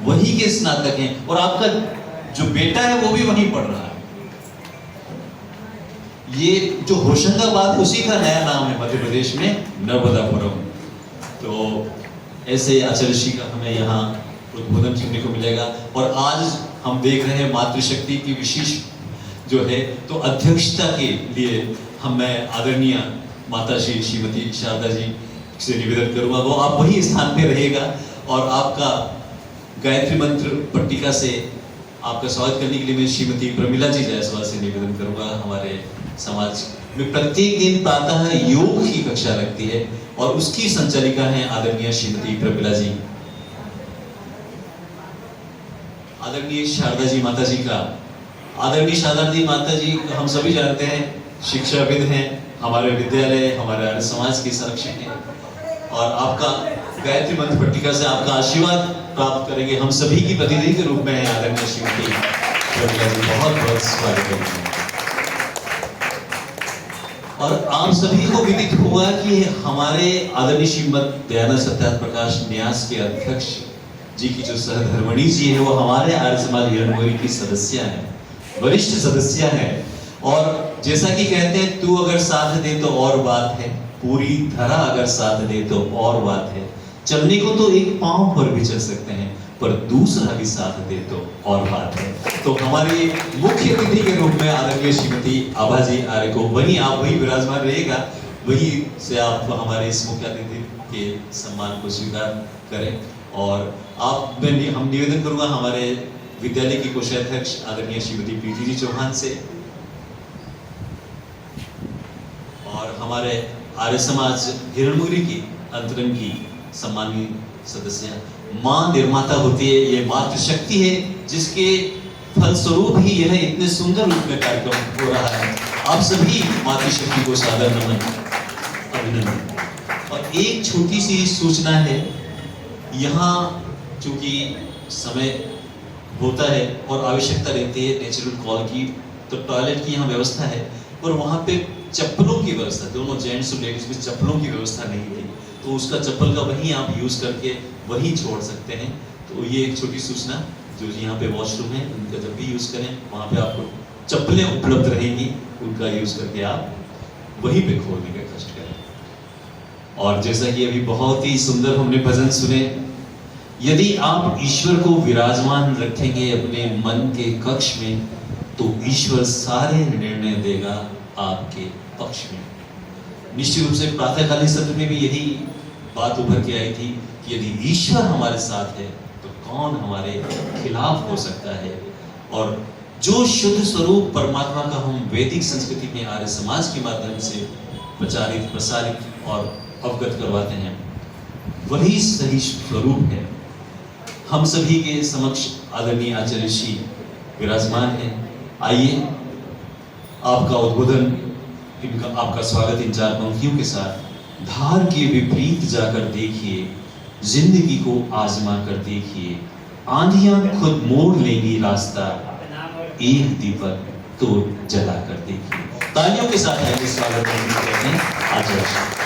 वहीं के स्नातक हैं, और आपका जो बेटा है वो भी वहीं पढ़ रहा है। ये जो होशंगाबाद, उसी का नया नाम है मध्य प्रदेश में, नर्मदापुरम। तो ऐसे आचार्य श्री का हमें यहाँ उद्बोधन सुनने को मिलेगा। और आज हम देख रहे हैं मातृशक्ति की विशेष जो है, तो अध्यक्षता के लिए मैं आदरणीय माता श्रीमती शारदा जी से निवेदन करूंगा, वो आप वही स्थान पे रहेगा और आपका गायत्री मंत्र पट्टिका से आपका स्वागत करने के लिए मैं श्रीमती प्रमिला जी जायसवाल से निवेदन करूंगा। हमारे समाज में प्रत्येक दिन प्रातः योग की कक्षा लगती है और उसकी संचालिका है आदरणीय श्रीमती प्रमिला जी। आदरणीय शारदा जी माता जी का, आदरणीय शारदा जी माता जी हम सभी जानते हैं शिक्षाविद हैं, हमारे विद्यालय, हमारे आर्य समाज के संरक्षक हैं, और आपका गायत्री मंत्र पट्टिका से आपका आशीर्वाद प्राप्त करेंगे हम सभी की प्रतिनिधि के रूप में है आदरणीय श्रीमती प्रमिला जी। बहुत बहुत स्वागत करते हैं। और आप सभी को विदित होगा कि हमारे आदरणीय श्रीमद दयानंद सत्यार्थ प्रकाश न्यास के अध्यक्ष जी की जो सहधर्मणी जी है, वो हमारे आर्य समाज हिरणमोरी की सदस्य है, वरिष्ठ सदस्य है। और जैसा कि कहते हैं, तू अगर साथ दे तो और बात है, पूरी धरा अगर साथ दे तो और बात है। चलने को तो एक पांव पर भी चल सकते हैं, पर दूसरा भी साथ दे तो और बात है। तो हमारी मुख्य अतिथि के रूप में आदरणीय श्रीमती आभा जी आर्य को वहीं आप वही विराजमान रहेगा, वहीं से आप हमारे इस मुख्य अतिथि के सम्मान को स्वीकार करें। और हम निवेदन करूंगा हमारे विद्यालय की कोषाध्यक्ष आदरणीय श्रीमती प्रीति जी चौहान से, और हमारे आर्य समाज हिरणमुरी की अंतरंगी सम्मानीय सदस्य। मां निर्माता होती है, ये मातृशक्ति है जिसके फलस्वरूप ही यह इतने सुंदर रूप में कार्यक्रम हो रहा है। आप सभी मातृशक्ति को सादर नमन, अभिनंदन। और एक छोटी सी सूचना है, यहाँ चूंकि समय होता है और आवश्यकता रहती है नेचुरल कॉल की, तो टॉयलेट की यहाँ व्यवस्था है, पर वहाँ पे चप्पलों की व्यवस्था, दोनों जेंट्स और लेडीज में चप्पलों की व्यवस्था नहीं थी, तो उसका चप्पल का वहीं आप यूज करके वहीं छोड़ सकते हैं। तो ये एक छोटी सूचना, जो यहाँ पे वॉशरूम है उनका जब भी यूज करें, वहाँ पे आपको चप्पलें उपलब्ध रहेंगी, उनका यूज करके आप वहीं पे खोलने का कष्ट करें। और जैसा कि अभी बहुत ही सुंदर हमने भजन सुने, यदि आप ईश्वर को विराजमान रखेंगे अपने मन के कक्ष में, तो ईश्वर सारे निर्णय देगा आपके पक्ष में। निश्चित रूप से प्रातःकालीन सत्र में भी यही बात उभर के आई थी कि यदि ईश्वर हमारे साथ है तो कौन हमारे खिलाफ हो सकता है। और जो शुद्ध स्वरूप परमात्मा का हम वैदिक संस्कृति में आर्य समाज के माध्यम से प्रचारित, प्रसारित और अवगत करवाते हैं, वही सही स्वरूप है। हम सभी के समक्ष आदरणीय आचार्य श्री विराजमान हैं। आइए आपका उद्बोधन, आपका स्वागत इन चार पंक्तियों के साथ। धार के विपरीत जाकर देखिए, जिंदगी को आजमा कर देखिए, आंधियां खुद मोड़ लेंगी रास्ता, एक दीपक तो जला कर देखिए। तालियों के साथ स्वागत करते हैं आचार्य।